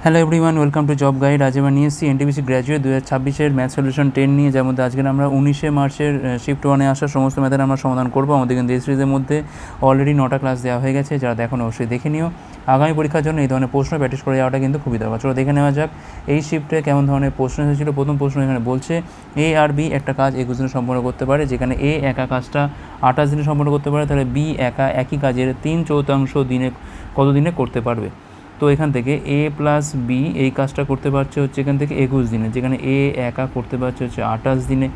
Hello everyone, welcome to job guide. আজ আমরা নিয়ে এসেছি এনটিপিসি গ্র্যাজুয়েট 2026-এর ম্যাথ সলিউশন 10 নিয়ে, যার মধ্যে আজকে আমরা 19শে মার্চের শিফট 1-এ আসা সমস্ত ম্যাথের আমরা সমাধান করবো। আমাদের কিন্তু এই সিরিজের মধ্যে অলরেডি 9টা ক্লাস দেওয়া হয়ে গেছে, যারা দেখুন অবশ্যই দেখে নিও। আগামী পরীক্ষার জন্য এই ধরনের প্রশ্ন প্র্যাকটিস করে যাওয়াটা কিন্তু খুবই দরকার। চলো দেখে নেওয়া যাক এই শিফটে কেমন ধরনের প্রশ্ন এসেছিল। প্রথম প্রশ্ন এখানে বলছে এ আর বি একটা কাজ 21 দিনে সম্পন্ন করতে পারে। যেখানে এ একা কাজটা 28 দিনে সম্পন্ন করতে পারে, তাহলে বি একা একই কাজের 3/4 দিনে কত দিনে করতে পারবে। তো এখান থেকে এ প্লাস বি এই কাজটা করতে পারছে হচ্ছে এখান থেকে 21 দিনে, যেখানে এ একা করতে পারছে হচ্ছে 28 দিনে।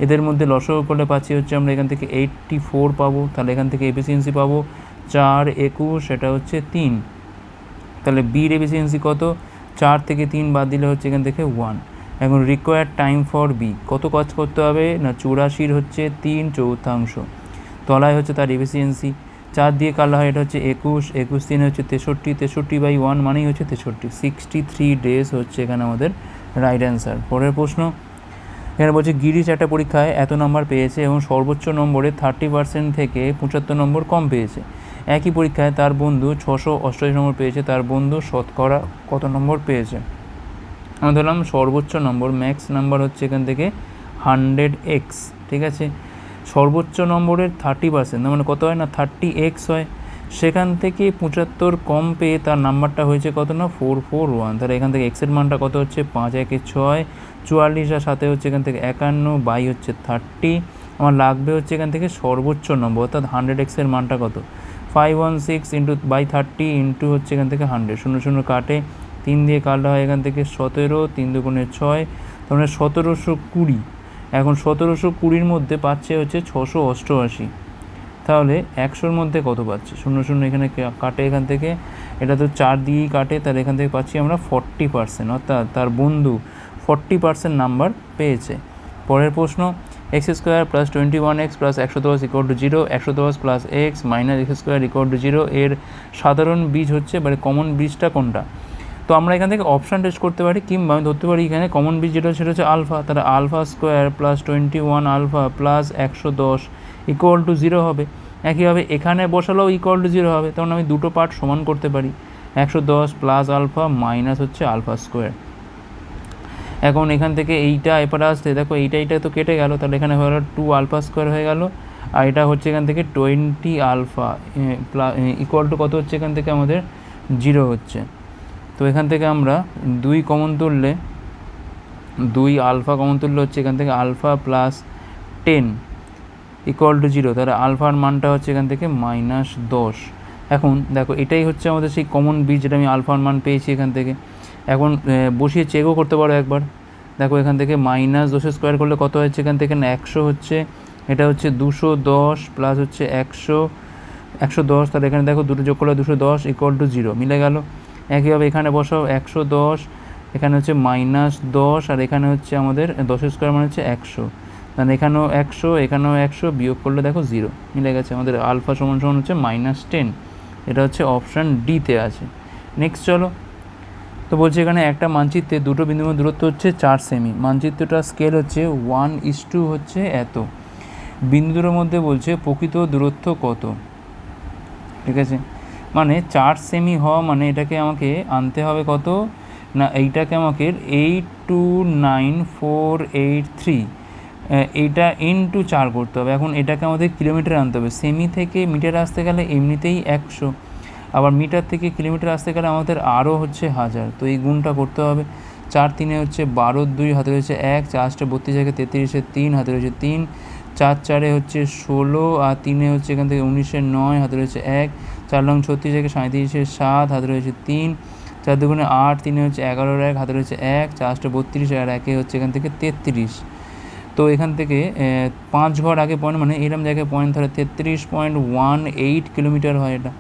এদের মধ্যে লসাগু করলে পাচ্ছি হচ্ছে আমরা এখান থেকে 84 পাবো। তাহলে এখান থেকে এফিসিয়েন্সি পাবো 4 21, সেটা হচ্ছে 3। তাহলে বির এফিসিয়েন্সি কত? 4 থেকে 3 বাদ দিলে হচ্ছে এখান থেকে 1। এখন রিকোয়ার্ড টাইম ফর বি কত কাজ করতে হবে না, 84 হচ্ছে 3/4, তলায় হচ্ছে তার এফিসিয়েন্সি। 4 দিয়ে কালা হয়, এটা হচ্ছে 21, 21 দিনে হচ্ছে 63, 63/1 মানেই হচ্ছে 63, 63 ডেজ হচ্ছে এখানে আমাদের রাইট অ্যান্সার। পরের প্রশ্ন এখানে বলছে গিরিশ একটা পরীক্ষায় এত নম্বর পেয়েছে এবং সর্বোচ্চ নম্বরে 30% থেকে 75 নম্বর কম পেয়েছে। একই পরীক্ষায় তার বন্ধু 688 নম্বর পেয়েছে, তার বন্ধু শতকরা কত নম্বর পেয়েছে? আমরা ধরলাম সর্বোচ্চ নম্বর, ম্যাক্স নাম্বার হচ্ছে এখান থেকে 100x, ঠিক আছে। সর্বোচ্চ নম্বরের 30% মানে কত হয় না 30x হয়। সেখান থেকে 75 কম পেয়ে তার নাম্বারটা হয়েছে কত না 441। তাহলে এখান থেকে এক্সের মানটা কত হচ্ছে 5 একে 6, 44 আর সাথে হচ্ছে এখান থেকে 51 বাই হচ্ছে 30। আমার লাগবে হচ্ছে এখান থেকে সর্বোচ্চ নম্বর, অর্থাৎ 100xের মানটা কত 516 ইন্টু বাই 30 ইন্টু হচ্ছে এখান থেকে 100, 0 0 কাটে, 3 দিয়ে কাটা হয় এখান থেকে 17, 3 দুগুণে 6, তাহলে 1720। এখন 1720-র মধ্যে পাচ্ছে হচ্ছে 688, তাহলে 100-র মধ্যে কত পাচ্ছি? 0 0 এখানে কাটে, এখান থেকে এটা তো 4 দিয়েই কাটে, তাহলে এখান থেকে পাচ্ছি আমরা 40%, অর্থাৎ তার বন্ধু 40% নাম্বার পেয়েছে। পরের প্রশ্ন x² + 21x + 110 = 0, 110 + x - x² = 0 এর সাধারণ বীজ হচ্ছে, মানে কমন বীজটা কোনটা? তো আমরা এখান থেকে অপশান টেস্ট করতে পারি, কিংবা আমি ধরতে পারি এখানে কমন বীজ যেটা সেটা হচ্ছে আলফা। তাহলে α² + 21 আলফা + 110 = 0 হবে। একইভাবে এখানে বসালেও = 0 হবে, তখন আমি দুটো পার্ট সমান করতে পারি, 110 + আলফা মাইনাস হচ্ছে α²। এখন এখান থেকে এইটা এপারে আসতে দেখো এইটা তো কেটে গেল, তাহলে এখানে হয়ে গেল 2 α² হয়ে গেল, আর এটা হচ্ছে এখান থেকে 20 আলফা = কত হচ্ছে এখান থেকে আমাদের 0 হচ্ছে। তো এখান থেকে আমরা 2 কমন তুললে 2 আলফা কমন তুললে হচ্ছে এখান থেকে আলফা + 10 = 0, তাহলে আলফার মানটা হচ্ছে এখান থেকে -10। এখন দেখো এটাই হচ্ছে আমাদের সেই কমন বীজ যেটা আমি আলফার মান পেয়েছি এখান থেকে। এখন বসিয়ে চেকও করতে পারো একবার, দেখো এখান থেকে -10² করলে কত হচ্ছে এখান থেকে না 100 হচ্ছে, এটা হচ্ছে 210 প্লাস হচ্ছে 110, তাহলে এখানে দেখো দুটো যোগ করলে 210 = 0, মিলে গেল। একইভাবে এখানে বসাও 110, এখানে হচ্ছে -10, আর এখানে হচ্ছে আমাদের 10² মানে হচ্ছে 100, তাহলে এখানেও 100 এখানেও 100, বিয়োগ করলে দেখো 0, মিলে গেছে। আমাদের আলফা সমান সমান হচ্ছে -10, এটা হচ্ছে অপশান ডিতে আছে। নেক্সট চলো, তো বলছে এখানে একটা মানচিত্রে দুটো বিন্দুর মধ্যে দূরত্ব হচ্ছে 4 সেমি, মানচিত্রটার স্কেল হচ্ছে 1:2 হচ্ছে এত, বিন্দুর মধ্যে বলছে প্রকৃত দূরত্ব কত, ঠিক আছে। মানে 4 সেমি হওয়া মানে এটাকে আমাকে আনতে হবে কত না, এইটাকে আমাকে 829483 এইটা ইনটু 4 করতে হবে। এখন এটাকে আমাদের কিলোমিটার আনতে হবে, সেমি থেকে মিটার আসতে গেলে এমনিতেই 100, আবার মিটার থেকে কিলোমিটার আসতে গেলে আমাদের আরও হচ্ছে 1000, তো এই গুণটা করতে হবে। 4 3 হচ্ছে 12, 2 হাতে রয়েছে 1, 4 33 থেকে 33 3 হাতে রয়েছে 3, 4 4 হচ্ছে 16, আর 3 হচ্ছে এখান থেকে 19 9 হাতে রয়েছে 1, 4 লং 36 থেকে 37 7 হাতে রয়েছে 3, 4 দুগুণে 8, 3 হচ্ছে 11 1 হাতে রয়েছে 1, 4 32, আর 1 হচ্ছে এখান থেকে 33। তো এখান থেকে 5 ঘর আগে পয়েন্ট, মানে এরকম জায়গায় পয়েন্ট, তাহলে 33.18 কিলোমিটার হয়। এটা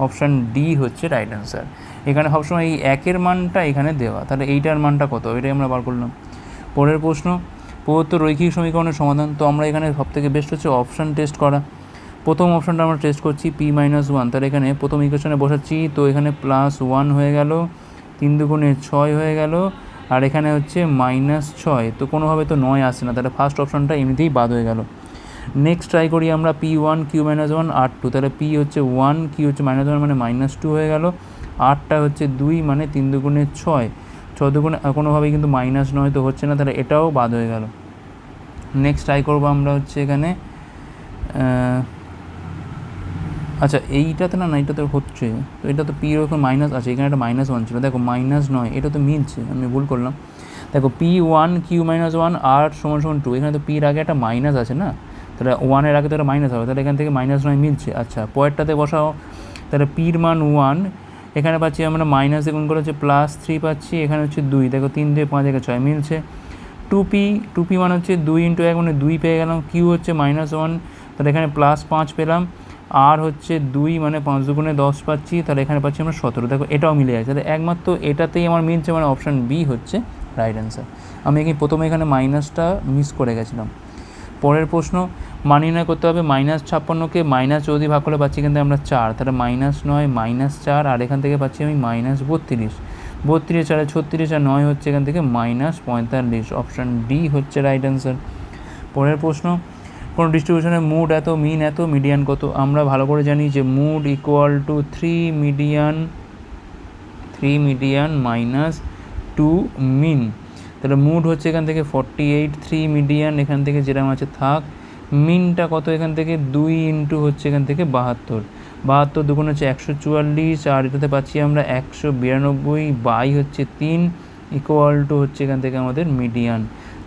অপশান ডি হচ্ছে রাইট অ্যান্সার। এখানে সবসময় এই 1-এর মানটা এখানে দেওয়া, তাহলে এইটার মানটা কত এটাই আমরা বার করলাম। পরের প্রশ্ন প্রদত্ত রৈখিক সমীকরণের সমাধান। তো আমরা এখানে সবথেকে বেস্ট হচ্ছে অপশান টেস্ট করা। প্রথম অপশানটা আমরা টেস্ট করছি p-1, তাহলে এখানে প্রথম ইকুয়েশনে বসাচ্ছি, তো এখানে +1 হয়ে গেল, 3 দুগুণে 6 হয়ে গেল, আর এখানে হচ্ছে -6, তো কোনোভাবে তো 9 আসছে না, তাহলে ফার্স্ট অপশানটা এমনিতেই বাদ হয়ে গেল। নেক্সট ট্রাই করি আমরা p1 q-1 r2, তাহলে p হচ্ছে 1, q হচ্ছে -1 মানে -2 হয়ে গেল, 8টা হচ্ছে 2 মানে 3 দুগুণে 6, 6 দুগুণে কোনোভাবেই কিন্তু মাইনাস নয় তো হচ্ছে না, তাহলে এটাও বাদ হয়ে গেল। নেক্সট ট্রাই করবো আমরা হচ্ছে এখানে আচ্ছা এইটাতে না এটা তো হচ্ছে, তো এটা তো পির ওখানে মাইনাস আছে, এখানে একটা -1 ছিল, দেখো -9 এটা তো মিলছে, আমি ভুল করলাম। দেখো P1 Q-1 R = 2, এখানে তো পির আগে একটা মাইনাস আছে না, তাহলে 1-এর আগে তো একটা মাইনাস হবে, তাহলে এখান থেকে -9 মিলছে। আচ্ছা পরেরটাতে বসাও, তাহলে পির মান 1, এখানে পাচ্ছি আমরা মাইনাস গুণ করে হচ্ছে +3 পাচ্ছি, এখানে হচ্ছে 2, দেখো 3 2 5 1 6 মিলছে। 2p মান হচ্ছে 2 × 1 মানে 2 পেয়ে গেলাম, Q হচ্ছে -1, তাহলে এখানে +5 পেলাম, আর হচ্ছে 2 মানে 5 দুগুণে 10 পাচ্ছি, তাহলে এখানে পাচ্ছি আমরা 17, দেখো এটাও মিলে যাচ্ছে, তাহলে একমাত্র এটাতেই আমার মিলছে, মানে অপশান বি হচ্ছে রাইট অ্যান্সার। আমি প্রথমে এখানে মাইনাসটা মিস করে গেছিলাম। পরের প্রশ্ন, মান নির্ণয় করতে হবে -56কে -14 দিয়ে ভাগ করলে পাচ্ছি কিন্তু আমরা 4, তাহলে -9 -4, আর এখান থেকে পাচ্ছি আমি -32, 32 4 36, আর 9 হচ্ছে এখান থেকে -45, অপশান ডি হচ্ছে রাইট অ্যান্সার। পরের প্রশ্ন, কোনো ডিস্ট্রিবিউশনের মুড এত, মিন এত, মিডিয়ান কত? আমরা ভালো করে জানি যে মুড ইকুয়াল টু 3 মিডিয়ান -2 মিন, তাহলে মুড হচ্ছে এখান থেকে 48, 3 মিডিয়ান এখান থেকে যেরকম আছে থাক, মিনটা কত এখান থেকে 2 ইন্টু হচ্ছে এখান থেকে 72, 72 দুগুণ হচ্ছে 144, আর এটাতে পাচ্ছি আমরা 192 বাই হচ্ছে 3 ইকুয়াল টু হচ্ছে এখান থেকে আমাদের মিডিয়ান,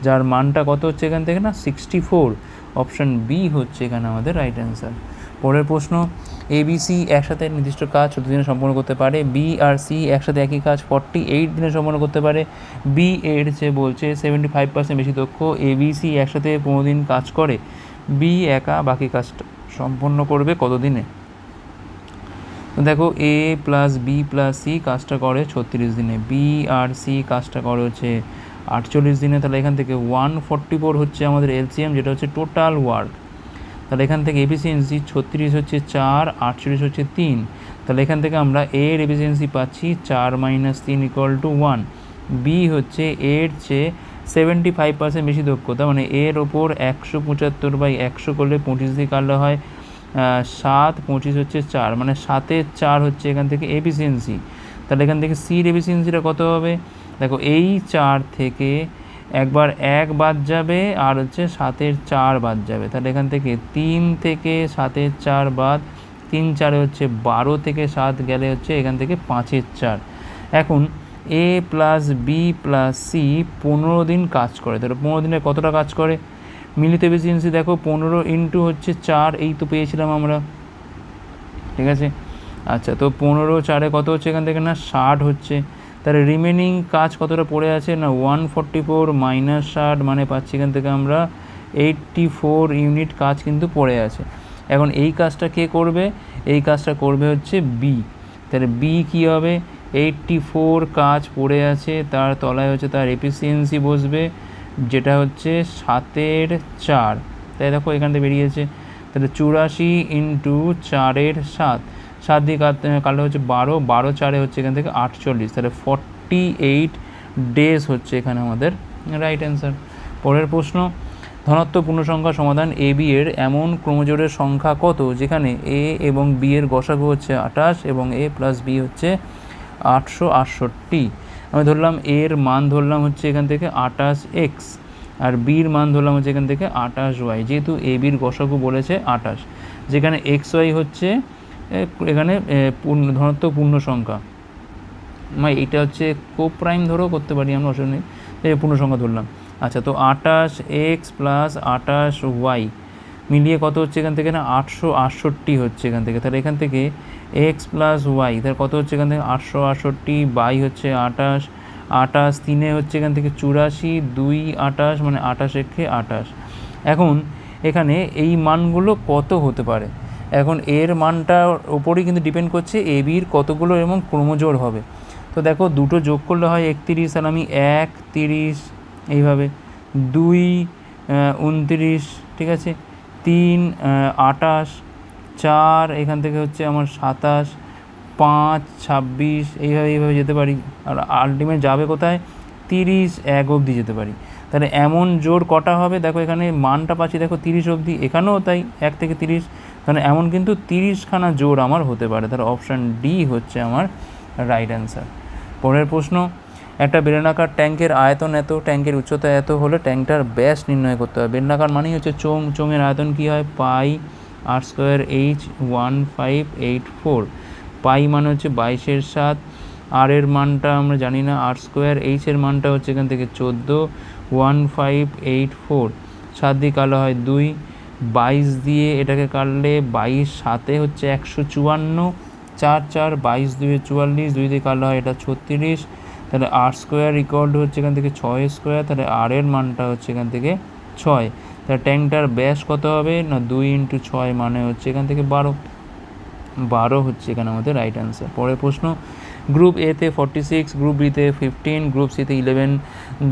যার মানটা কত হচ্ছে এখান থেকে না 64, অপশান বি হচ্ছে এখানে আমাদের রাইট অ্যান্সার। পরের প্রশ্ন, ABC একসাথে নির্দিষ্ট কাজ 14 দিনে সম্পন্ন করতে পারে, বি আর সি একসাথে একই কাজ 48 দিনে সম্পন্ন করতে পারে, বি এর চেয়ে বলছে 75% বেশি দক্ষ, ABC একসাথে 15 দিন কাজ করে, বি একা বাকি কাজটা সম্পন্ন করবে কত দিনে? তো দেখো A + B + C কাজটা করে 36 দিনে, বি আর সি কাজটা করে হচ্ছে 48 দিনে, তাহলে এখান থেকে 144 হচ্ছে আমাদের এলসিএম, যেটা হচ্ছে টোটাল ওয়ার্ক, তাহলে এখান থেকে এফিসিয়েন্সি 36 হচ্ছে 4, 48 হচ্ছে 3, তাহলে এখান থেকে আমরা এর এফিসিয়েন্সি পাচ্ছি 4 - 3 = 1, বি হচ্ছে এর চেয়ে 75% বেশি দক্ষতা, মানে এর ওপর 175/100 করলে 25 দিয়ে কাটলে হয় 7, 25 হচ্ছে 4, মানে 7-এর 4 হচ্ছে এখান থেকে এফিসিয়েন্সি, তাহলে এখান থেকে সির এফিসিয়েন্সিটা কত হবে? দেখো এই 4 থেকে একবার 1 বাদ যাবে, আর হচ্ছে 7-এর 4 বাদ যাবে, তাহলে এখান থেকে 3 থেকে 7-এর 4 বাদ, 3 4 হচ্ছে 12, থেকে 7 গেলে হচ্ছে এখান থেকে 5-এর 4। এখন A + B + C 15 দিন কাজ করে, তাহলে 15 দিনে কতটা কাজ করে? মিলিত এফিসিয়েন্সি দেখো 15 ইন্টু হচ্ছে 4, এই তো পেয়েছিলাম আমরা, ঠিক আছে। আচ্ছা তো 15 4-এ কত হচ্ছে এখান থেকে না 60 হচ্ছে, তাহলে রিমেনিং কাজ কতটা পড়ে আছে না 144 - 60, মানে পাচ্ছি এখান থেকে আমরা 84 ইউনিট কাজ কিন্তু পড়ে আছে। এখন এই কাজটা কে করবে? এই কাজটা করবে হচ্ছে বি, তাহলে বি কী হবে? 84 কাজ পড়ে আছে, তার তলায় হচ্ছে তার এফিসিয়েন্সি বসবে, যেটা হচ্ছে 7-এর 4, তাই দেখো এখান থেকে বেরিয়েছে, তাহলে 84 ইন্টু 4-এর 7, 7 দিয়ে কাটলে হচ্ছে 12, 12 4-এ হচ্ছে এখান থেকে 48, তাহলে 48 ডেজ হচ্ছে এখানে আমাদের রাইট অ্যান্সার। পরের প্রশ্ন, ধনাত্মক পূর্ণসংখ্যা সমাধান এ বি এর এমন ক্রমজোড়ের সংখ্যা কত যেখানে এ এবং বি এর গসাগু হচ্ছে 28 এবং A + B হচ্ছে 868? আমি ধরলাম এর মান ধরলাম হচ্ছে এখান থেকে 28x, আর বির মান ধরলাম হচ্ছে এখান থেকে 28y, যেহেতু এ বির গসাগু বলেছে 28, যেখানে xy হচ্ছে এখানে ধনাত্মক পূর্ণ সংখ্যা, মানে এইটা হচ্ছে কোপ্রাইম ধরেও করতে পারি আমরা, অসুবিধা নেই, পূর্ণ সংখ্যা ধরলাম। আচ্ছা তো 28x + 28y মিলিয়ে কত হচ্ছে এখান থেকে না 868 হচ্ছে এখান থেকে, তাহলে এখান থেকে x + y তাহলে কত হচ্ছে এখান থেকে 868 বাই হচ্ছে 28, 28 3-এ হচ্ছে এখান থেকে 84, 2 28, মানে 28 একে 28। এখন এখানে এই মানগুলো কত হতে পারে? এখন এর মানটার ওপরেই কিন্তু ডিপেন্ড করছে এ বির কতগুলো এবং ক্রমজোড় হবে। তো দেখো দুটো যোগ করলে হয় 31, আর আমি 1 30 এইভাবে, 2 29, ঠিক আছে, 3 28, 4 এখান থেকে হচ্ছে আমার 27, 5 26, এইভাবে যেতে পারি, আর আলটিমেট যাবে কোথায় 31 অবধি যেতে পারি। তাহলে এমন জোড় কটা হবে? দেখো এখানে মানটা পাচ্ছি দেখো 30 অবধি, এখানেও তাই 1 থেকে 30, তাহলে এমন কিন্তু 30খানা জোড় আমার হতে পারে, তাহলে অপশান ডি হচ্ছে আমার রাইট অ্যান্সার। পরের প্রশ্ন, একটা বেলনাকার ট্যাঙ্কের আয়তন এত, ট্যাঙ্কের উচ্চতা এত হলে ট্যাঙ্কটার ব্যাস নির্ণয় করতে হবে। বেলনাকার মানেই হচ্ছে চোঙের আয়তন কী হয়, পাই আর স্কোয়ার এইচ 1584। পাই মানে হচ্ছে 22/7, আর এর মানটা আমরা জানি না, আর স্কোয়ার এইচের মানটা হচ্ছে এখান থেকে 14, 1584। 7 দিয়ে কালো হয় 2, 22 দিয়ে এটাকে কাটলে 22 7 হচ্ছে 154, 4 4 22 2 44, 2 দিয়ে কাটলে হয় এটা 36। তাহলে আর স্কোয়ার ইকুয়াল টু হচ্ছে এখান থেকে 6 স্কোয়ার, তাহলে আর এর মানটা হচ্ছে এখান থেকে 6। তাহলে ট্যাঙ্কটার ব্যাস কত হবে না, 2 × 6 মানে হচ্ছে এখান থেকে 12 হচ্ছে এখানে আমাদের রাইট অ্যান্সার। পরের প্রশ্ন, গ্রুপ এতে 46, গ্রুপ বিতে 15, গ্রুপ সিতে 11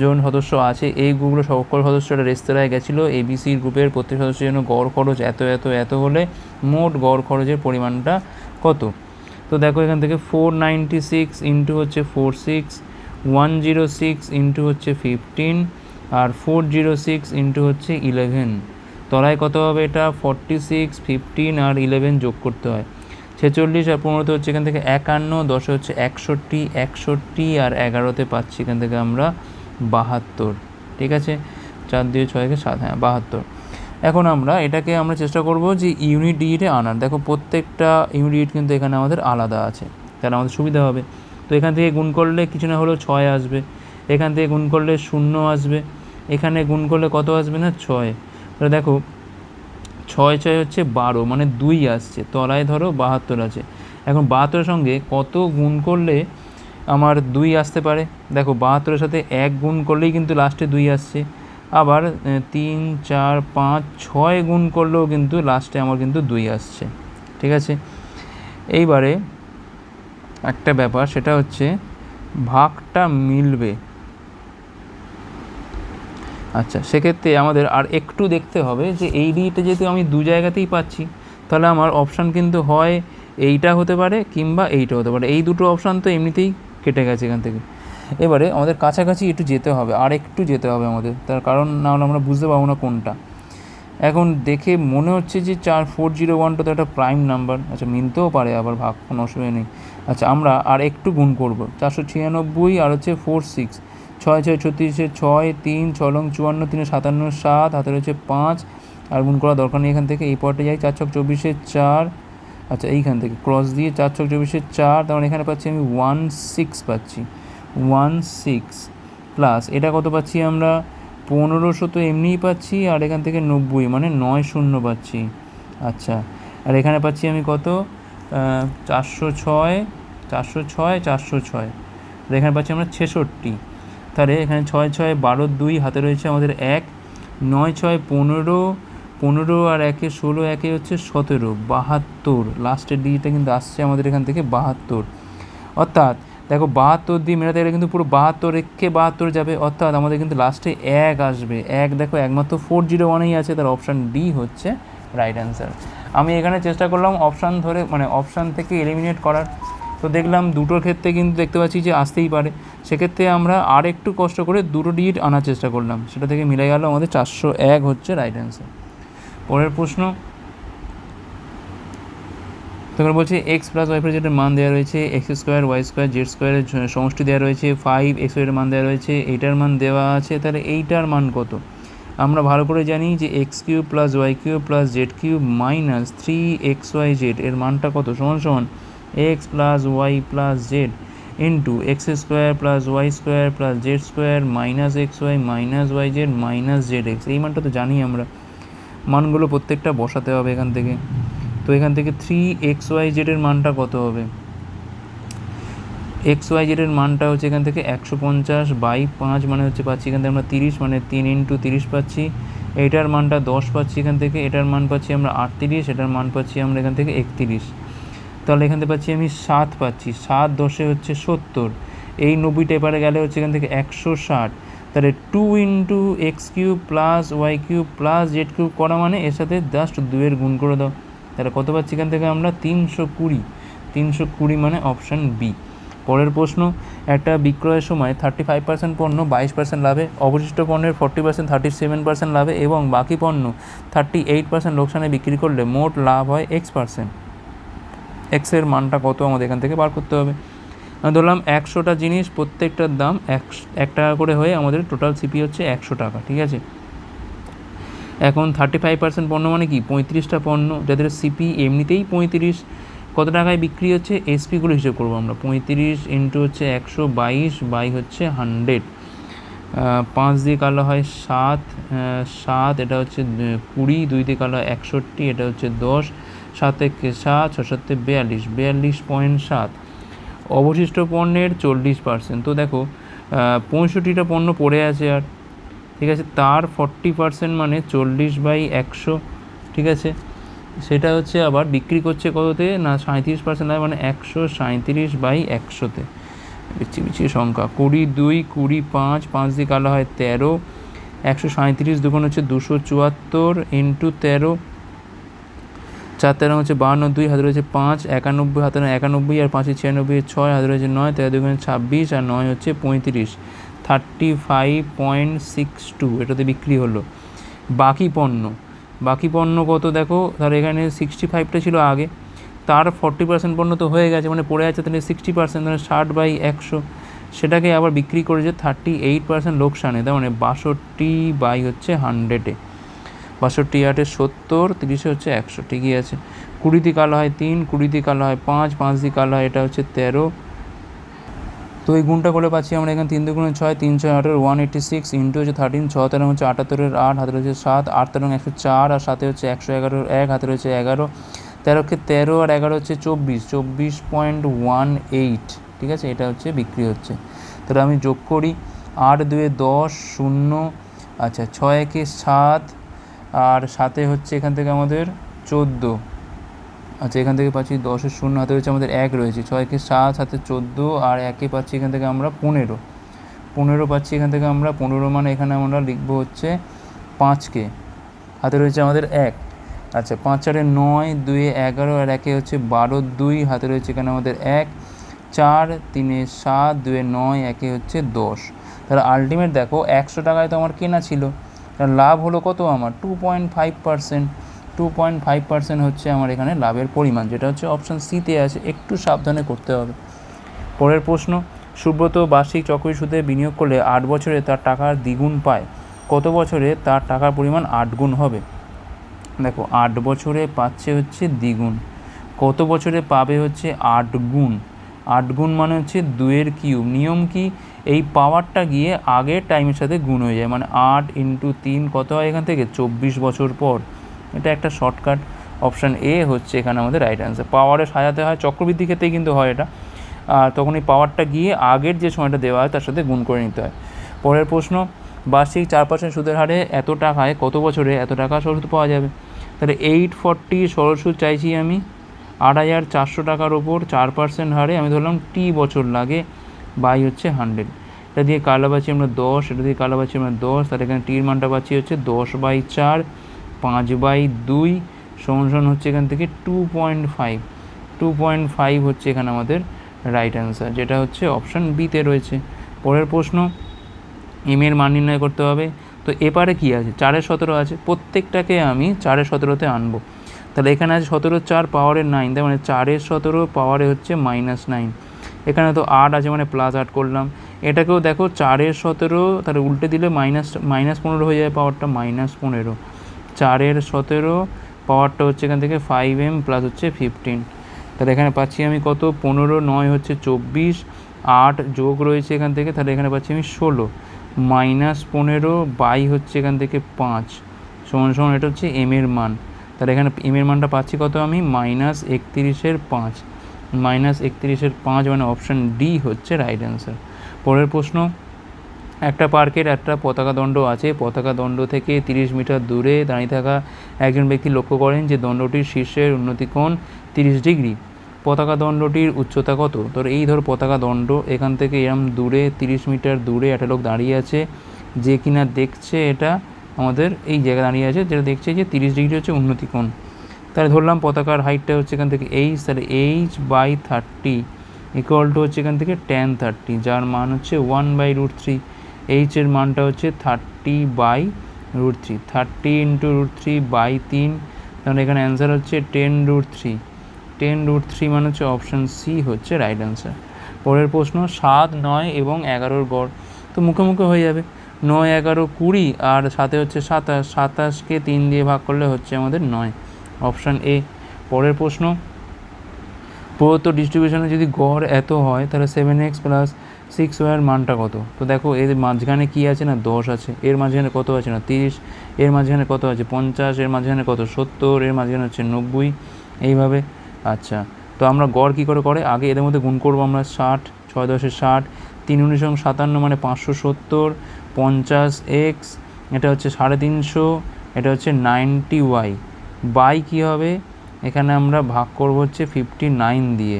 জন সদস্য আছে। এই গ্রুপগুলো সকল সদস্যরা রেস্তোরাঁয় গেছিলো। এবিসি গ্রুপের প্রত্যেক সদস্যের জন্য গড় খরচ এত এত এত হলে মোট গড় খরচের পরিমাণটা কত? তো দেখো এখান থেকে 496 ইন্টু হচ্ছে 46, 106 ইন্টু হচ্ছে 15, আর 406 ইন্টু হচ্ছে 11। তলায় কত হবে এটা, 46, 15 আর 11 যোগ করতে হয়। 46 আর 15 হচ্ছে এখান থেকে 51, 10 হচ্ছে 61, 61 আর 11তে পাচ্ছি এখান থেকে আমরা 72। ঠিক আছে, 4 দিয়ে 6 কে 7, হ্যাঁ 72। এখন আমরা এটাকে আমরা চেষ্টা করব যে ইউনিট ডিজিটে আনার। দেখো প্রত্যেকটা ইউনিট ডিজিট কিন্তু এখানে আমাদের আলাদা আছে, তাহলে আমাদের সুবিধা হবে। তো এখান থেকে গুণ করলে কিছু না হলেও 6 আসবে, এখান থেকে গুণ করলে 0 আসবে, এখানে গুণ করলে কত আসবে না 6। তাহলে দেখো 6 6 হচ্ছে 12 মানে 2 আসছে, তলায় ধরো 72 আছে। এখন 72-এর সঙ্গে কত গুণ করলে আমার 2 আসতে পারে? দেখো 72-এর সাথে 1 গুণ করলেই কিন্তু লাস্টে 2 আসছে, আবার 3 4 5 6 গুণ করলেও কিন্তু লাস্টে আমার কিন্তু 2 আসছে। ঠিক আছে, এইবারে একটা ব্যাপার, সেটা হচ্ছে ভাগটা মিলবে। আচ্ছা, সেক্ষেত্রে আমাদের আর একটু দেখতে হবে যে এই ডিটা যেহেতু আমি 2 জায়গাতেই পাচ্ছি, তাহলে আমার অপশান কিন্তু হয় এইটা হতে পারে কিংবা এইটা হতে পারে। এই দুটো অপশান তো এমনিতেই কেটে গেছে এখান থেকে। এবারে আমাদের কাছাকাছি একটু যেতে হবে, আর একটু যেতে হবে আমাদের, তার কারণ না হলে আমরা বুঝতে পারবো না কোনটা। এখন দেখে মনে হচ্ছে যে 4012 তো একটা প্রাইম নাম্বার। আচ্ছা, মিলতেও পারে, আবার ভাগ কোনো অসুবিধা নেই। আচ্ছা, আমরা আর একটু গুণ করব, 496 আর হচ্ছে 46, 6 6 36, 6 3 6 লং 54, 3 57, 7 হাতে রয়েছে 5, আর গুণ করা দরকার নেই এখান থেকে। এই পরটা যাই, 4 6 24, 4। আচ্ছা, এইখান থেকে ক্রস দিয়ে 4 6 24, 4, তার মানে এখানে পাচ্ছি আমি 16 পাচ্ছি, 16 প্লাস এটা কত পাচ্ছি আমরা, 1500 তো এমনিই পাচ্ছি, আর এখান থেকে 90 মানে 90 পাচ্ছি। আচ্ছা, আর এখানে পাচ্ছি আমি কত, 406, 406, 406, আর এখানে পাচ্ছি আমরা 66। তাহলে এখানে 6 6 12 2 হাতে রয়েছে আমাদের 1, 9 6 15, 15 আর 1 16, 1 হচ্ছে 17, 72। লাস্টের ডিজিটটা কিন্তু আসছে আমাদের এখান থেকে 72। অর্থাৎ দেখো 72 দিয়ে মেলাতে গেলে কিন্তু পুরো 72 রেখে 72 যাবে, অর্থাৎ আমাদের কিন্তু লাস্টে 1 আসবে। 1 দেখো একমাত্র 401-এই আছে, তার অপশান ডি হচ্ছে রাইট অ্যান্সার। আমি এখানে চেষ্টা করলাম অপশান ধরে, মানে অপশান থেকে এলিমিনেট করার, তো দেখলাম দুটোর ক্ষেত্রে কিন্তু দেখতে পাচ্ছি যে আসতেই পারে। সেক্ষেত্রে আমরা আর একটু কষ্ট করে দুটো ডিজিট আনার চেষ্টা করলাম, সেটা থেকে মিলে গেল আমাদের 401 হচ্ছে রাইট অ্যান্সার। পরের প্রশ্ন, তখন বলছে এক্স প্লাস ওয়াই প্লাস জেডের মান দেওয়া রয়েছে, x square y square z স্কোয়ারের সমষ্টি দেওয়া রয়েছে, 5 এক্স ওয়াইয়ের মান দেওয়া রয়েছে, এইটার মান দেওয়া আছে। তাহলে এইটার মান কত? আমরা ভালো করে জানি যে x cube plus y cube plus z cube minus 3xyz এর মানটা কত, সমান সমান x plus y plus z into x square plus y square plus z square minus x y minus y z minus z x. এই মানটা তো জানি আমরা, মানগুলো প্রত্যেকটা বসাতে হবে এখান থেকে। তো এখান থেকে 3xyz এর মানটা কত হবে? xyz এর মানটা হচ্ছে এখান থেকে 150/5 মানে হচ্ছে পাচ্ছি এখান থেকে আমরা 30, মানে 3 × 30 পাচ্ছি। এইটার মানটা 10 পাচ্ছি এখান থেকে, এটার মান পাচ্ছি আমরা 38, এটার মান পাচ্ছি আমরা এখান থেকে 31। তাহলে এখান থেকে পাচ্ছি আমি 7 পাচ্ছি, 7 10 হচ্ছে 70, এই 90টা এবারে গেলে হচ্ছে এখান থেকে 160। তাহলে 2 × x³ plus y cube plus z cube করা মানে এর সাথে জাস্ট 2 গুণ করে দাও, তাহলে কত পাচ্ছি এখান থেকে আমরা 320, 320 মানে অপশান বি। পরের প্রশ্ন, একটা বিক্রয়ের সময় 35% পণ্য 22% লাভে, অবশিষ্ট পণ্যের 40% 37% লাভে এবং বাকি পণ্য 38% লোকসানে বিক্রি করলে মোট লাভ হয় x%। এক্সের মানটা কত আমাদের এখান থেকে বার করতে হবে। আমি ধরলাম 100টা জিনিস, প্রত্যেকটার দাম 1 টাকা করে হয়ে আমাদের টোটাল সিপি হচ্ছে 100 টাকা, ঠিক আছে। এখন 35% পণ্য মানে কি 35টা পণ্য, যাদের সিপি এমনিতেই 35, কত টাকায় বিক্রি হচ্ছে এসপিগুলো হিসেব করবো আমরা। 35 ইন্টু হচ্ছে 122 বাই হচ্ছে 100, 5 দিয়ে কালো হয় 7, 7 এটা হচ্ছে 20, 2 দিয়ে কালো হয় 61, এটা হচ্ছে 10, 7 একে 7, 6 7 42, 42.7। অবশিষ্ট পণ্যের 40%। তো দেখো 65টা পণ্য পড়ে আছে আর, ঠিক আছে, তার 40% মানে 40/100, ঠিক আছে। সেটা হচ্ছে আবার বিক্রি করছে কততে না 37%, মানে 137/100-তে। বিচ্ছি সংখ্যা 20, 2, 20, 5, 5 দিয়ে কালো হয় 13, 137 দুগুণ হচ্ছে 274 ইন্টু 13, 4 13 হচ্ছে 52, 2 হাতে রয়েছে 5, 91 হাতে 91 আর 5 96, 6 হাতে রয়েছে 9, 13 দুগুণ 26 আর 9 হচ্ছে 35, 35.62 এটাতে বিক্রি হলো। বাকি পণ্য কত দেখো, তাহলে এখানে 65টা ছিল আগে, তার 40% পণ্য তো হয়ে গেছে, মানে পড়ে আছে, তাহলে 60%, মানে 60/100, সেটাকে আবার বিক্রি করেছে 38% লোকসানে, তার মানে 62 হচ্ছে 100-এ, 62 8 70, 30 হচ্ছে 100, ঠিকই আছে। 20 দিয়ে কালো হয় 3, 20 দিয়ে কালো হয় 5, 5 দিয়ে কালো হয় এটা হচ্ছে 13। তো এই গুণটা করে পাচ্ছি আমরা এখানে 3 2 6, 3 6 18, 186 ইন্টু হচ্ছে 13, 6 13 হচ্ছে 78, 8 হাতে রয়েছে 7, 8 13 104 আর 7 হচ্ছে 111, 1 হাতে রয়েছে 11, 13কে 13 আর 11 হচ্ছে 24, 24.18, ঠিক আছে, এটা হচ্ছে বিক্রি হচ্ছে। তাহলে আমি যোগ করি, 8 2 10 0, আচ্ছা 6 1 7 আর 7 হচ্ছে এখান থেকে আমাদের 14, আচ্ছা এখান থেকে পাচ্ছি 10-এর 0 হাতে রয়েছে আমাদের 1 রয়েছে, 6কে 7 হাতে 14 আর 1-এ পাচ্ছি এখান থেকে আমরা 15 পাচ্ছি এখান থেকে আমরা 15, মানে এখানে আমরা লিখবো হচ্ছে 5কে, হাতে রয়েছে আমাদের 1, আচ্ছা 5 4 9, 2 11 আর 1 হচ্ছে 12, 2 হাতে রয়েছে এখানে আমাদের 1, 4 3 7, 2 9, 1 হচ্ছে 10। তাহলে আলটিমেট দেখো 100 টাকায় তো আমার কেনা ছিল, তাহলে লাভ হলো কত আমার 2.5%, 2.5% হচ্ছে আমার এখানে লাভের পরিমাণ, যেটা হচ্ছে অপশান সিতে আছে, একটু সাবধানে করতে হবে। পরের প্রশ্ন, সুব্রত বার্ষিক চক্রী সুদে বিনিয়োগ করলে 8 বছরে তার টাকার দ্বিগুণ পায়, কত বছরে তার টাকার পরিমাণ 8 গুণ হবে? দেখো 8 বছরে পাচ্ছে হচ্ছে দ্বিগুণ, কত বছরে পাবে হচ্ছে 8 গুণ, 8 গুণ মানে হচ্ছে 2-এর কিউব। নিয়ম কি, এই পাওয়ারটা গিয়ে আগের টাইমের সাথে গুণ হয়ে যায়, মানে 8 ইন্টু 3 কত হয় এখান থেকে 24 বছর পর। এটা একটা শর্টকাট, অপশান এ হচ্ছে এখানে আমাদের রাইট অ্যান্সার। পাওয়ারে সাজাতে হয়, চক্রবৃদ্ধি ক্ষেত্রেই কিন্তু হয় এটা, আর তখন এই পাওয়ারটা গিয়ে আগের যে সময়টা দেওয়া হয় তার সাথে গুণ করে নিতে হয়। পরের প্রশ্ন, বার্ষিক 4% সুদের হারে এত টাকায় কত বছরে এত টাকা সরল পাওয়া যাবে? তাহলে 840 সরল সুদ চাইছি আমি 8400 টাকার ওপর 4% হারে, আমি ধরলাম টি বছর লাগে, বাই হচ্ছে 100। এটা দিয়ে কালো পাচ্ছি আমরা 10, এটা দিয়ে কালো পাচ্ছি আমরা 10, তাহলে এখানে টির মানটা পাচ্ছি হচ্ছে 10/4, 5/2 সমান হচ্ছে এখান থেকে 2.5 হচ্ছে এখানে আমাদের রাইট অ্যান্সার, যেটা হচ্ছে অপশান বিতে রয়েছে। পরের প্রশ্ন, এম এর মান নির্ণয় করতে হবে। তো এপারে কী আছে, 4-এর 17 আছে, প্রত্যেকটাকে আমি 4-এর 17-তে আনবো। তাহলে এখানে আছে 17 4 পাওয়ারের 9, তার মানে 4-এর 17 পাওয়ারে হচ্ছে -9, এখানে তো 8 আছে মানে +8 করলাম। এটাকেও দেখো 4-এর 17, তাহলে উল্টে দিলে -15 হয়ে যায়, পাওয়ারটা -15, 4-এর 17 পাওয়ারটা হচ্ছে এখান থেকে 5m প্লাস হচ্ছে 15, তাহলে এখানে পাচ্ছি আমি কত 15, 9 হচ্ছে 24, 8 যোগ রয়েছে এখান থেকে, তাহলে এখানে পাচ্ছি আমি 16, -15 বাই হচ্ছে এখান থেকে 5 সমান এটা হচ্ছে এম এর মান। তাহলে এখানে এম এর মানটা পাচ্ছি কত আমি -31/5, -31/5 মানে অপশান ডি হচ্ছে রাইট অ্যান্সার। পরের প্রশ্ন, একটা পার্কের একটা পতাকা দণ্ড আছে, পতাকা দণ্ড থেকে 30 মিটার দূরে দাঁড়িয়ে থাকা একজন ব্যক্তি লক্ষ্য করেন যে দণ্ডটির শীর্ষের উন্নতি কোণ 30 ডিগ্রি, পতাকা দণ্ডটির উচ্চতা কত? তো এই ধর পতাকা দণ্ড, এখান থেকে এরম দূরে 30 মিটার দূরে একটা লোক দাঁড়িয়ে আছে, যে কিনা দেখছে এটা আমাদের এই জায়গায় দাঁড়িয়ে আছে, যেটা দেখছে যে 30 ডিগ্রি হচ্ছে উন্নতি কোণ। তাহলে ধরলাম পতাকার হাইটটা হচ্ছে এখান থেকে h, তাহলে h/30 ইকুয়াল টু হচ্ছে এখান থেকে tan 30, যার মান হচ্ছে 1/√3, h এর মানটা হচ্ছে 30/√3, 30 ইন্টু √3/3, তাহলে এখানে অ্যান্সার হচ্ছে 10√3, 10√3 মানে হচ্ছে অপশান সি হচ্ছে রাইট অ্যান্সার। পরের প্রশ্ন 7, 9 এবং 11 গড়। তো মুখে মুখে হয়ে যাবে, 9, 11, 20 আর সাথে হচ্ছে 27, 27কে 3 দিয়ে ভাগ করলে হচ্ছে আমাদের 9, অপশান এ। পরের প্রশ্ন, প্রদত্ত ডিস্ট্রিবিউশনে যদি গড় এত হয় তাহলে 7x প্লাস 6y এর মানটা কত? তো দেখো এর মাঝখানে কী আছে না 10 আছে, এর মাঝখানে কত আছে না 30, এর মাঝখানে কত আছে 50, এর মাঝখানে কত 70, এর মাঝখানে হচ্ছে 90, এইভাবে। আচ্ছা, তো আমরা গড় কী করে আগে এদের মধ্যে গুণ করবো আমরা 60, 6 10 60, 3 19 57 মানে 570, 50x, এটা হচ্ছে 350, এটা হচ্ছে 90y, বাই কী হবে, এখানে আমরা ভাগ করব হচ্ছে 59 দিয়ে,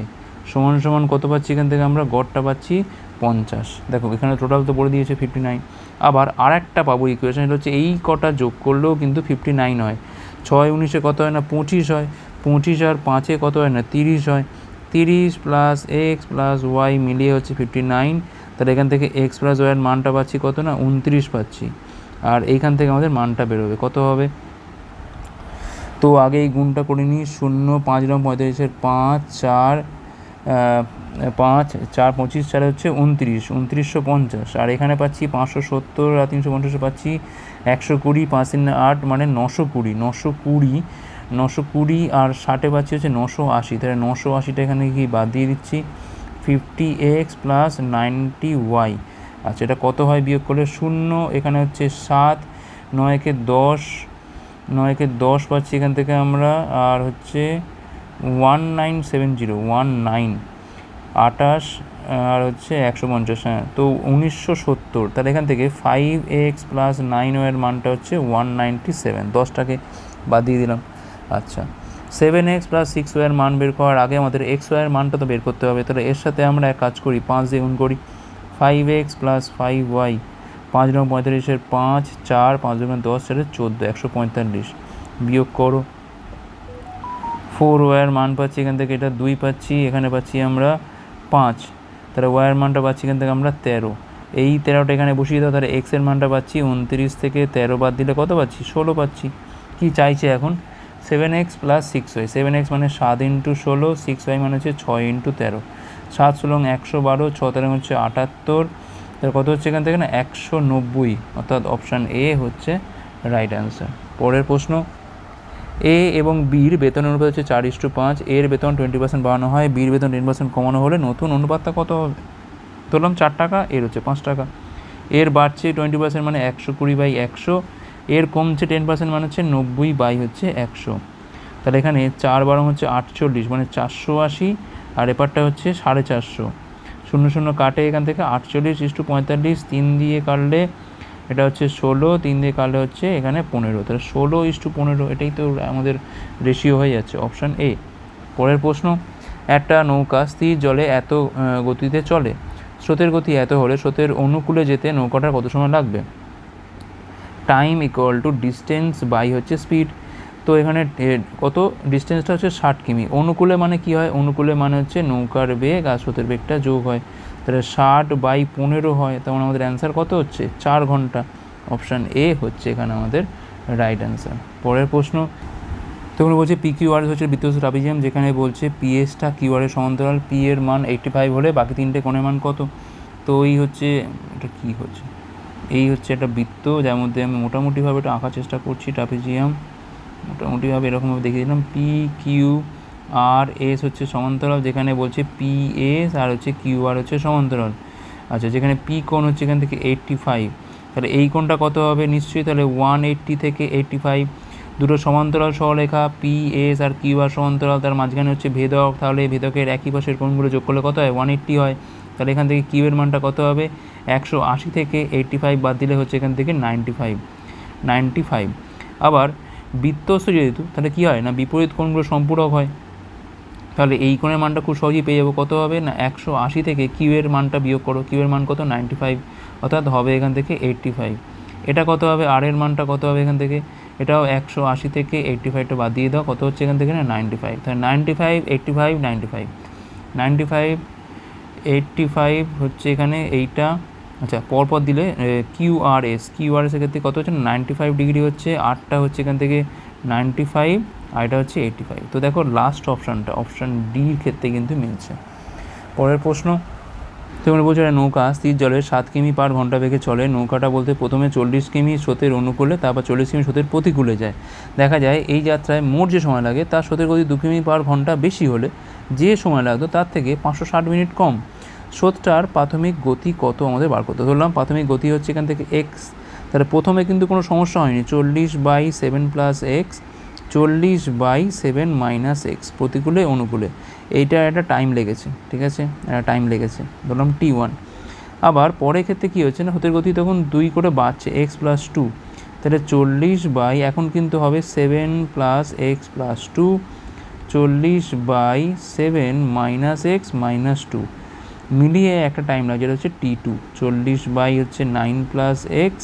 সমান সমান কত পাচ্ছি এখান থেকে আমরা গড়টা পাচ্ছি 50। দেখো এখানে টোটাল তো বলে দিয়েছে 59। আবার আর একটা পাবো ইকুয়েশন, এটা হচ্ছে এই কটা যোগ করলেও কিন্তু 59 হয়। 6 19-এ কত হয় না 25 হয়, 25 আর 5-এ কত হয় না 30 হয়, 30 প্লাস এক্স প্লাস ওয়াই মিলিয়ে হচ্ছে 59। তাহলে এখান থেকে এক্স প্লাস ওয়াইয়ের মানটা পাচ্ছি কত না 29 পাচ্ছি, আর এইখান থেকে আমাদের মানটা বেরোবে কত হবে। তো আগে এই গুণটা করে নিই, 0 5 রং 45-এর 5 4 5 4 25 4 হচ্ছে 29, 2950, আর এখানে পাচ্ছি 570 আর 350 পাচ্ছি 120, 5 3 8 মানে 920, 920 আর 60-এ পাচ্ছি হচ্ছে 980, তাহলে 980টা এখানে কি বাদ দিয়ে দিচ্ছি, 50x প্লাস 90y। আচ্ছা, এটা কত হয় বিয়োগ করলে 0, এখানে হচ্ছে 7, 9-কে 10, 9-কে 10 পাচ্ছি এখান থেকে আমরা, আর হচ্ছে 1970 19 28 আর হচ্ছে 150, হ্যাঁ তো 1970। তাহলে এখান থেকে 5x প্লাস 9y এর মানটা হচ্ছে 197, 10টাকে বাদ দিয়ে দিলাম। আচ্ছা, 7x প্লাস 6y এর মান বের করার আগে আমাদের xy এর মানটা তো বের করতে হবে, তাহলে এর সাথে আমরা এক কাজ করি, 5 দিয়ে গুণ করি, 5x প্লাস 5y, 5 রং 45-এর 5 4 5 রং 10 4 14, 145 বিয়োগ করো, 4y এর মান পাচ্ছি এখান থেকে এটা 2 পাচ্ছি, এখানে পাচ্ছি আমরা 5, তাহলে y এর মানটা পাচ্ছি এখান থেকে আমরা 13, এই 13টা এখানে বসিয়ে দাও, তাহলে x এর মানটা পাচ্ছি 29 থেকে 13 বাদ দিলে কত পাচ্ছি 16 পাচ্ছি। কি চাইছে এখন 7x প্লাস 6y, 7x মানে 7 × 16, 6y মানে হচ্ছে 6 × 13, 7 16 112, 6 13 হচ্ছে 78, তাহলে কত হচ্ছে এখান থেকে না 190, অর্থাৎ অপশান এ হচ্ছে রাইট অ্যান্সার। পরের প্রশ্ন, এ এবং বির বেতন অনুপাত হচ্ছে 4:5, এর বেতন 20% বাড়ানো হয়, বির বেতন 10% কমানো হলে নতুন অনুপাতটা কত হবে? ধরলাম 4 টাকা, এর হচ্ছে 5 টাকা। এর বাড়ছে 20% মানে 120/100, এর কমছে 10% মানে হচ্ছে 90/100। তাহলে এখানে 4 12 হচ্ছে 48 মানে 480, আর এপারটা হচ্ছে 450, 0 0 কাটে এখান থেকে 48:45, 3 দিয়ে কাটলে এটা হচ্ছে 16, 3 দিয়ে কাটলে হচ্ছে এখানে 15, তাহলে 16:15, এটাই তো আমাদের রেশিও হয়ে যাচ্ছে, অপশান এ। পরের প্রশ্ন, একটা নৌকা স্থির জলে এত গতিতে চলে, স্রোতের গতি এত হলে স্রোতের অনুকূলে যেতে নৌকাটার কত সময় লাগবে? Time equal to distance by হচ্ছে স্পিড। তো এখানে কত ডিস্টেন্সটা হচ্ছে 60 কিমি, অনুকূলে মানে কি হয়, অনুকূলে মানে হচ্ছে নৌকার বেগ আর স্রোতের বেগটা যোগ হয়, তাহলে 60/15 হয়, তখন আমাদের অ্যান্সার কত হচ্ছে 4 ঘন্টা, অপশান এ হচ্ছে এখানে আমাদের রাইট অ্যান্সার। পরের প্রশ্ন, তখন বলছে পি কিউ আর হচ্ছে বৃত্তীয় ট্রাপিজিয়াম, যেখানে বলছে পিএসটা কিউআরের সমান্তরাল, পি এর মান 85 হলে বাকি তিনটে কোণের মান কত? তো এই হচ্ছে, এটা কী হচ্ছে, এই হচ্ছে একটা বৃত্ত যার মধ্যে আমি মোটামুটিভাবে এটা আঁকার চেষ্টা করছি, ট্রাপিজিয়াম মোটামুটিভাবে এরকমভাবে দেখিয়ে দিলাম, পি কিউ আর এস হচ্ছে সমান্তরাল, যেখানে বলছে পি এস আর হচ্ছে কিউ আর হচ্ছে সমান্তরাল। আচ্ছা, যেখানে পি কোণ হচ্ছে এখান থেকে 85, তাহলে এই কোণটা কত হবে নিশ্চয়ই, তাহলে 180 থেকে 85, দুটো সমান্তরাল সরলরেখা পি এস আর কিউ আর সমান্তরাল, তার মাঝখানে হচ্ছে ভেদক, তাহলে ভেদকের একই পাশের কোণগুলো যোগ করলে কত হয় 180 হয়, তাহলে এখান থেকে কিউ এর মানটা কত হবে 180 থেকে 85 বাদ দিলে হচ্ছে এখান থেকে 95। আবার বৃত্তস্থ যেহেতু, তাহলে কী হয় না বিপরীত কোণগুলো সম্পূরক হয়, তাহলে এই কোণের মানটা খুব সহজেই পেয়ে যাবো, কত হবে না 180 থেকে কিউ এর মানটা বিয়োগ করো, কিউ এর মান কত 95, অর্থাৎ হবে এখান থেকে 85। এটা কত হবে, আর এর মানটা কত হবে এখান থেকে, এটাও 180 থেকে 85টা বাদ দিয়ে দাও, কত হচ্ছে এখান থেকে না 95, তাহলে 95 85 95 95 85 হচ্ছে এখানে এইটা। আচ্ছা, পরপর দিলে কিউআরএস ক্ষেত্রে কত হচ্ছে 95 ডিগ্রি হচ্ছে, আরটা হচ্ছে এখান থেকে 95 আর এটা হচ্ছে 85। তো দেখো লাস্ট অপশানটা অপশান ডির ক্ষেত্রে কিন্তু মিলছে। পরের প্রশ্ন, তো আমরা বলছি একটা নৌকা স্থির জলে 7 কিমি পার ঘন্টা বেগে চলে। নৌকাটা বলতে প্রথমে 40 কিমি স্রোতের অনুকূলে, তারপর 40 কিমি স্রোতের প্রতিকূলে যায়। দেখা যায় এই যাত্রায় মোট যে সময় লাগে তার স্রোতের গতি 2 কিমি পার ঘন্টা বেশি হলে যে সময় লাগতো তার থেকে 560 মিনিট কম। স্রোতটার প্রাথমিক গতি কত আমাদের বার করতে। ধরলাম প্রাথমিক গতি হচ্ছে এখান থেকে এক্স, তাহলে প্রথমে কিন্তু কোনো সমস্যা হয়নি, 40/7 প্লাস এক্স, 40/7 মাইনাস এক্স, প্রতিকূলে অনুকূলে, এইটা একটা টাইম লেগেছে, ঠিক আছে, একটা টাইম লেগেছে, ধরলাম T1। আবার পরের ক্ষেত্রে কী হচ্ছে না, স্রোতের গতি তখন 2 করে বাড়ছে, এক্স প্লাস 2, তাহলে 40 এখন কিন্তু হবে 7 plus x plus 2, 40/7 minus x minus 2, মিলিয়ে একটা টাইম লাগে যেটা হচ্ছে T2। 40 হচ্ছে 9 প্লাস এক্স,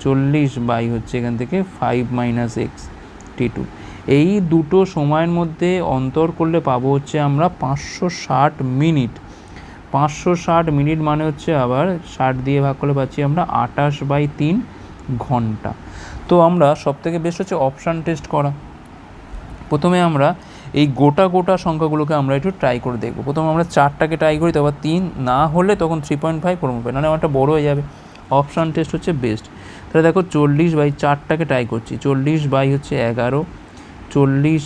40 হচ্ছে এখান থেকে 5 মাইনাস এক্স, T2। এই দুটো সময়ের মধ্যে অন্তর করলে পাবো হচ্ছে আমরা 560 মিনিট। 560 মিনিট মানে হচ্ছে আবার 60 দিয়ে ভাগ করলে পাচ্ছি আমরা 28/3 ঘন্টা। তো আমরা সবথেকে বেস্ট হচ্ছে অপশান টেস্ট করা। প্রথমে আমরা এই গোটা সংখ্যাগুলোকে আমরা একটু ট্রাই করে দেখবো। প্রথমে আমরা 4টাকে ট্রাই করি, তারপর 3 না হলে তখন 3.5 করবো, নাহলে আমারটা বড়ো হয়ে যাবে। অপশান টেস্ট হচ্ছে বেস্ট। তাহলে দেখো 40/4টাকে ট্রাই করছি, 40 হচ্ছে 11, 40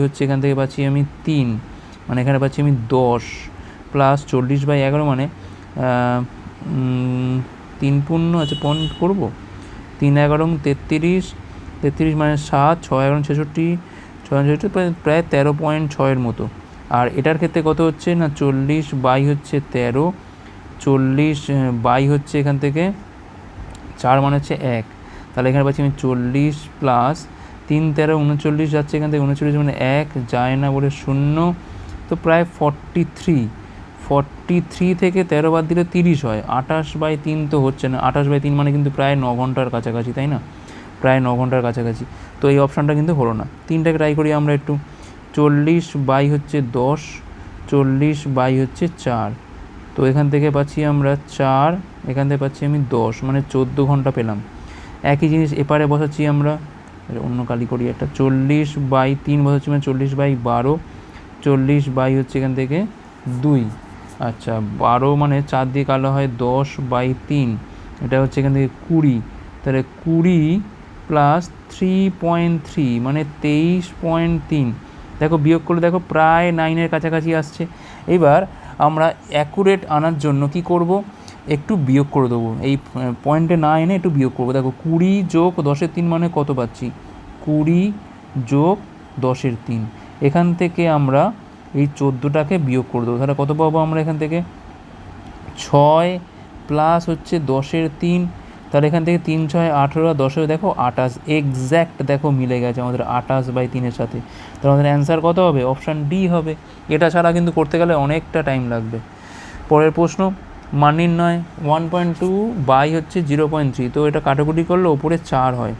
হচ্ছে এখান থেকে পাচ্ছি আমি 3, মানে এখানে পাচ্ছি আমি 10, প্লাস 40/11 মানে 3 পূর্ণ আছে পয়েন্ট করবো, 3 11 33, 33 মানে 7, 6 11 66, 66 প্রায় 13.6 মতো। আর এটার ক্ষেত্রে কত হচ্ছে না, 40 হচ্ছে 13, 40 হচ্ছে এখান থেকে 4 মানে হচ্ছে 1, তাহলে এখানে পাচ্ছি আমি 40 প্লাস 3 13 39 যাচ্ছে, এখান থেকে 39 মানে 1 যায় না বলে 0, তো প্রায় 43 থেকে 13 বাদ দিলে 30 হয়। 28/3 তো হচ্ছে না, 28/3 মানে কিন্তু প্রায় 9 ঘন্টার কাছাকাছি, তাই না, প্রায় 9 ঘন্টার কাছাকাছি। তো এই অপশানটা কিন্তু হলো না। 3টাকে ট্রাই করি আমরা একটু, 40 হচ্ছে 10, 40 হচ্ছে 4, তো এখান থেকে পাচ্ছি আমরা 4, এখান থেকে পাচ্ছি আমি 10, মানে 14 ঘন্টা পেলাম। একই জিনিস এপারে বসাচ্ছি আমরা, অন্য কালি করি একটা, 40/3 বসাচ্ছি মানে 40/12, 40 হচ্ছে এখান থেকে 2, আচ্ছা 12 মানে 4 দিয়ে কালো হয় 10/3, এটা হচ্ছে এখান থেকে 20, তাহলে 20 প্লাস 3.3 মানে 23.3, দেখো বিয়োগ করলে দেখো প্রায় 9-এর কাছাকাছি আসছে। এবার আমরা অ্যাকুরেট আনার জন্য কি করব, একটু বিয়োগ করে দেবো, এই পয়েন্টে না এনে একটু বিয়োগ করবো। দেখো 20 যোগ 10-এর 3 মানে কত পাচ্ছি, 20 যোগ 10-এর 3, এখান থেকে আমরা এই 14টাকে বিয়োগ করে দেবো, তাহলে কত পাবো আমরা এখান থেকে, 6 প্লাস হচ্ছে 10-এর 3, তাহলে এখান থেকে 3 6 18, 10 দেখো 28, এক্স্যাক্ট দেখো মিলে গেছে আমাদের 28/3-এর সাথে। তাহলে আমাদের অ্যান্সার কত হবে, অপশান ডি হবে। এটা ছাড়া কিন্তু করতে গেলে অনেকটা টাইম লাগবে। পরের প্রশ্ন, মান নির্ণয়। 1.2 হচ্ছে 0.3, তো এটা কাটাকুটি করলে ওপরে 4 হয়।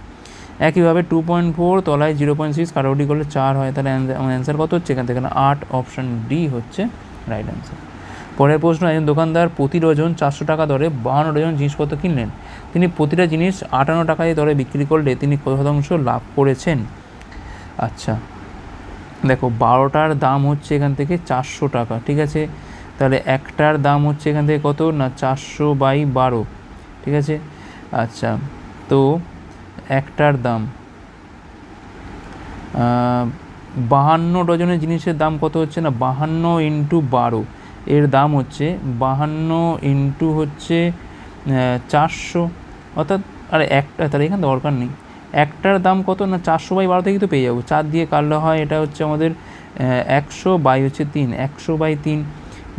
একইভাবে 2.4 তলায় 0.6 কাটাকুটি করলে 4 হয়, তাহলে আমার অ্যান্সার কত হচ্ছে এখান থেকে না 8, অপশান ডি হচ্ছে রাইট অ্যান্সার। পরের প্রশ্ন, একজন দোকানদার প্রতি ডজন 400 টাকা দরে 52 ডজন জিনিসপত্র কিনলেন। তিনি প্রতিটা জিনিস 58 টাকায় দরে বিক্রি করলে তিনি কত শতাংশ লাভ করেছেন। আচ্ছা দেখো 12টার দাম হচ্ছে এখান থেকে 400 টাকা, ঠিক আছে, তাহলে একটার দাম হচ্ছে এখান থেকে কত না 400/12, ঠিক আছে। আচ্ছা তো একটার দাম 52 ডজনের জিনিসের দাম কত হচ্ছে না 52 × 12, এর দাম হচ্ছে 52 ইন্টু হচ্ছে 400, অর্থাৎ আরে একটা, তাহলে এখানে দরকার নেই, একটার দাম কত না 400/12 থেকে তো পেয়ে যাবো, 4 দিয়ে কাটলে হয় এটা হচ্ছে আমাদের 100 বাই হচ্ছে 3, 100/3,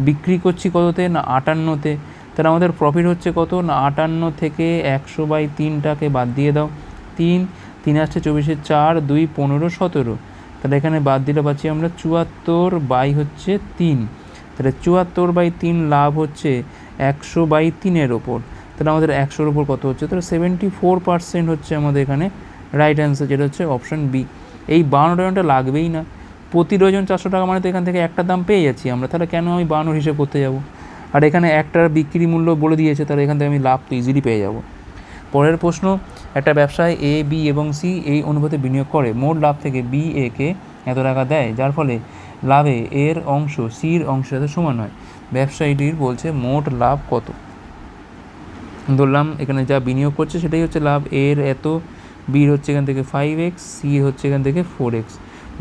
বিক্রি করছি কততে না 58-তে, তাহলে আমাদের প্রফিট হচ্ছে কত না 58 থেকে 100/3টাকে বাদ দিয়ে দাও, 3 3 আসছে 24, 4 2 15 17, তাহলে এখানে বাদ দিলে পাচ্ছি আমরা 74 হচ্ছে 3, তাহলে 74/3 লাভ হচ্ছে 100/3-এর ওপর, তাহলে আমাদের 100-র ওপর কত হচ্ছে, তাহলে 74% হচ্ছে আমাদের এখানে রাইট অ্যান্সার, যেটা হচ্ছে অপশান বি। এই 52 ডজনটা লাগবেই না, প্রতি ডজন 400 টাকা মানে তো এখান থেকে একটা দাম পেয়ে যাচ্ছি আমরা, তাহলে কেন আমি 52 হিসেব করতে যাব। আর এখানে একটার বিক্রি মূল্য বলে দিয়েছে, তাহলে এখান থেকে আমি লাভ তো ইজিলি পেয়ে যাব। পরের প্রশ্ন, একটা ব্যবসায় এ বি এবং সি এই অনুপাতে বিনিয়োগ করে, মোট লাভ থেকে বি একে এত টাকা দেয়, যার ফলে লাভে এর অংশ সির অংশের সাথে সমান হয়। ব্যবসায়ীটির বলছে মোট লাভ কত। ধরলাম এখানে যা বিনিয়োগ করছে সেটাই হচ্ছে লাভ, এর এত, বির হচ্ছে এখান থেকে 5x, সি হচ্ছে এখান থেকে 4x।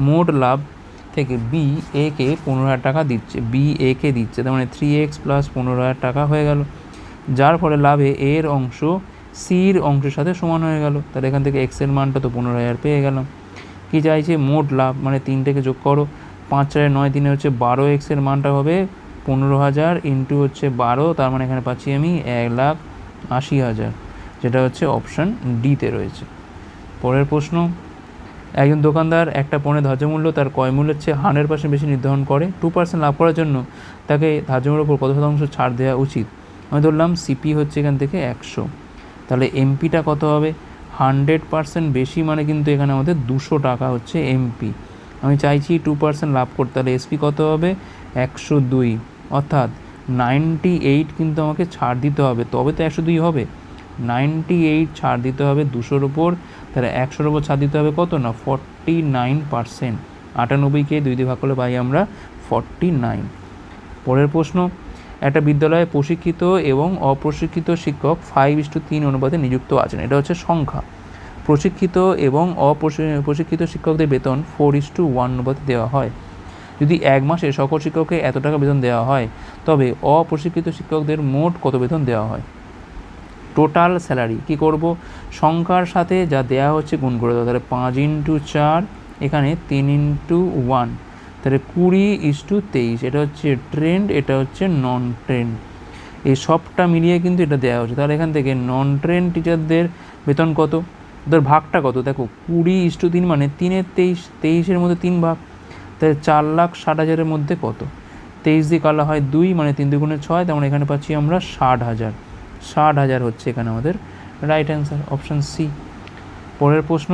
মোট লাভ থেকে বি এ কে 15,000 টাকা দিচ্ছে, বি এ কে দিচ্ছে, তার মানে 3x প্লাস 15,000 টাকা হয়ে গেল, যার ফলে লাভে এর অংশ সির অংশের সাথে সমান হয়ে গেল। তাহলে এখান থেকে এক্সের মানটা তো 15,000 পেয়ে গেলাম। কী চাইছে? মোট লাভ, মানে 3 যোগ করো, 5 4 9 3 হচ্ছে 12x এর মানটা হবে 15,000 ইন্টু হচ্ছে 12, তার মানে এখানে পাচ্ছি আমি 1,80,000, যেটা হচ্ছে অপশান ডিতে রয়েছে। পরের প্রশ্ন, একজন দোকানদার একটা পণ্যের ধার্য মূল্য তার ক্রয় মূল্যের চেয়ে 100% বেশি নির্ধারণ করে। 2% লাভ করার জন্য তাকে ধার্য মূল্যের উপর কত শতাংশ ছাড় দেওয়া উচিত? আমি ধরলাম সিপি হচ্ছে এখান থেকে 100, তাহলে এমপিটা কত হবে? 100% বেশি মানে কিন্তু এখানে আমাদের 200 টাকা হচ্ছে এমপি। আমি চাইছি 2% লাভ করতে, তাহলে এসপি কত হবে? 102, অর্থাৎ 98 কিন্তু আমাকে ছাড় দিতে হবে, তবে তো 102 হবে। 98 ছাড় দিতে হবে 200-র ওপর, তাহলে 100-র ওপর ছাড় দিতে হবে কত? না 49%। 98কে 2 দিয়ে ভাগ করলে পাই আমরা 49। পরের প্রশ্ন, একটা বিদ্যালয়ে প্রশিক্ষিত এবং অপ্রশিক্ষিত শিক্ষক 5:3 অনুপাতে নিযুক্ত আছেন। এটা হচ্ছে সংখ্যা। প্রশিক্ষিত এবং অপ্রশিক্ষিত শিক্ষকদের বেতন 4:1 অনুপাতে দেওয়া হয়। যদি 1 মাসে সকল শিক্ষককে এত টাকা বেতন দেওয়া হয়, তবে অপ্রশিক্ষিত শিক্ষকদের মোট কত বেতন দেওয়া হয়? টোটাল স্যালারি কী করব? সংখ্যার সাথে যা দেওয়া হচ্ছে গুণ করে দেওয়া, তাহলে 5x4, এখানে 3x1, তাহলে 20:23। এটা হচ্ছে ট্রেন্ড, এটা হচ্ছে নন ট্রেন্ড, এই সবটা মিলিয়ে কিন্তু এটা দেওয়া হচ্ছে। তাহলে এখান থেকে নন ট্রেন্ড টিচারদের বেতন কত? ওদের ভাগটা কত? দেখো 20:3 মানে 3-23, 23-এর মধ্যে 3 ভাগ, তাহলে 4,60,000-এর মধ্যে কত? 23 দিয়ে কালা হয় 2, মানে 3 2 গুণে 6, তেমন এখানে পাচ্ছি আমরা 60,000। 60,000 হচ্ছে এখানে আমাদের রাইট অ্যান্সার, অপশান সি। পরের প্রশ্ন,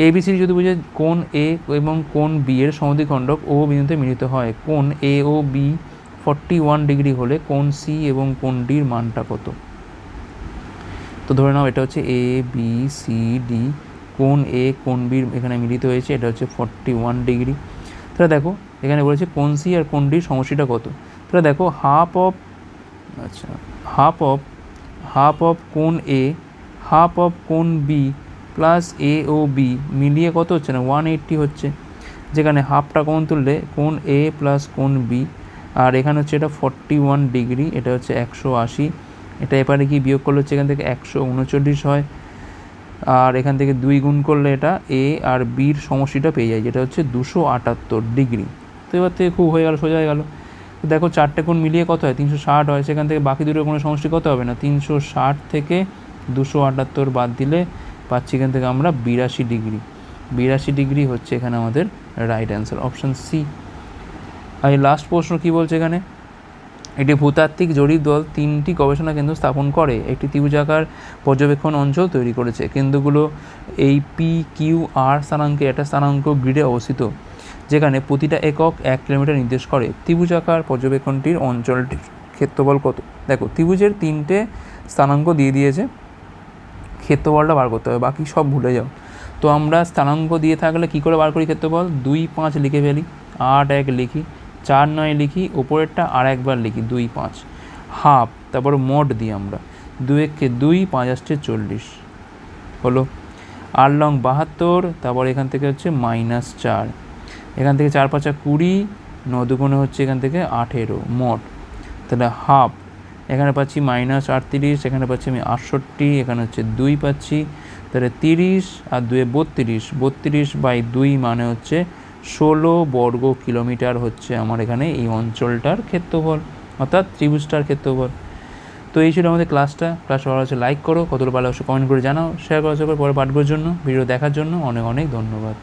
এবিসিডি যদি বুঝে কোণ এ এবং কোণ বি এর সমদ্বিখণ্ডক ও বিন্দুতে মিলিত হয়, কোণ এ ও বি 41 ডিগ্রি হলে কোণ সি এবং কোণ ডির মানটা কত? তো ধরে নাও এটা হচ্ছে এ বি সি ডি, কোণ এ কোণ বির এখানে মিলিত হয়েছে, এটা হচ্ছে 41 ডিগ্রি। তাহলে দেখো এখানে বলেছে কোণ সি আর কোণ ডির সমষ্টিটা কত। তাহলে দেখো হাফ অফ কোণ এ, হাফ অফ কোণ বি প্লাস এ ও বি মিলিয়ে কত হচ্ছে? না 180 হচ্ছে, যেখানে হাফটা কোণ তুললে কোণ এ প্লাস কোণ বি, আর এখানে হচ্ছে এটা 41 ডিগ্রি, এটা হচ্ছে 180, এটা এপারে কি বিয়োগ করলে হচ্ছে এখান থেকে 139 হয়, আর এখান থেকে 2 গুণ করলে এটা এ আর বির সমষ্টিটা পেয়ে যায়, যেটা হচ্ছে 278 ডিগ্রি। তো এবার থেকে খুব হয়ে গেল, সোজা হয়ে গেল। দেখো 4টে কোণ মিলিয়ে কত হয়? 360 হয়, সেখান থেকে বাকি দুটো কোণের সমষ্টি কত হবে? না 360 থেকে 278 বাদ দিলে পাচ্ছি এখান থেকে আমরা 82 ডিগ্রি। 82 ডিগ্রি হচ্ছে এখানে আমাদের রাইট অ্যান্সার, অপশান সি। আর এই লাস্ট প্রশ্ন কী বলছে এখানে, একটি ভূতাত্ত্বিক জরিপ দল 3টি গবেষণা কেন্দ্র স্থাপন করে একটি ত্রিভুজাকার পর্যবেক্ষণ অঞ্চল তৈরি করেছে। কেন্দ্রগুলো এই পি কিউ আর স্থানাঙ্কে একটা স্থানাঙ্ক গ্রিডে অবস্থিত, যেখানে প্রতিটা একক 1 কিলোমিটার নির্দেশ করে। ত্রিভুজাকার পর্যবেক্ষণটির অঞ্চলটির ক্ষেত্রফল কত? দেখো ত্রিভুজের 3টে স্থানাঙ্ক দিয়ে দিয়েছে, ক্ষেত্রফলটা বার করতে হবে, বাকি সব ভুলে যাও। তো আমরা স্থানাঙ্ক দিয়ে থাকলে কী করে বার করি ক্ষেত্রফল? 2 5 লিখে ফেলি, 8 1 লিখি, 4 9 লিখি, ওপরেরটা আর একবার লিখি 2 5, হাফ, তারপর মোড দিই আমরা 2 1 2, 5 আসছে 40 হলো, 8 লং 72, তারপর এখান থেকে হচ্ছে -4, এখান থেকে 4 5 20, 9 দুগুণে হচ্ছে এখান থেকে 18 মোট, তাহলে হাফ, এখানে পাচ্ছি -38, এখানে পাচ্ছি আমি 68, এখানে হচ্ছে 2 পাচ্ছি, তাহলে 30 আর 2 32, 32/2 মানে হচ্ছে 16 বর্গ কিলোমিটার হচ্ছে আমার এখানে এই অঞ্চলটার ক্ষেত্রফল, অর্থাৎ ত্রিভুজটার ক্ষেত্রফল। তো এই ছিল আমাদের ক্লাসটা ভালো হচ্ছে লাইক করো, কতটা ভালো অবশ্যই কমেন্ট করে জানাও, শেয়ার করার পরে পাঠগুলোর জন্য, ভিডিও দেখার জন্য অনেক অনেক ধন্যবাদ।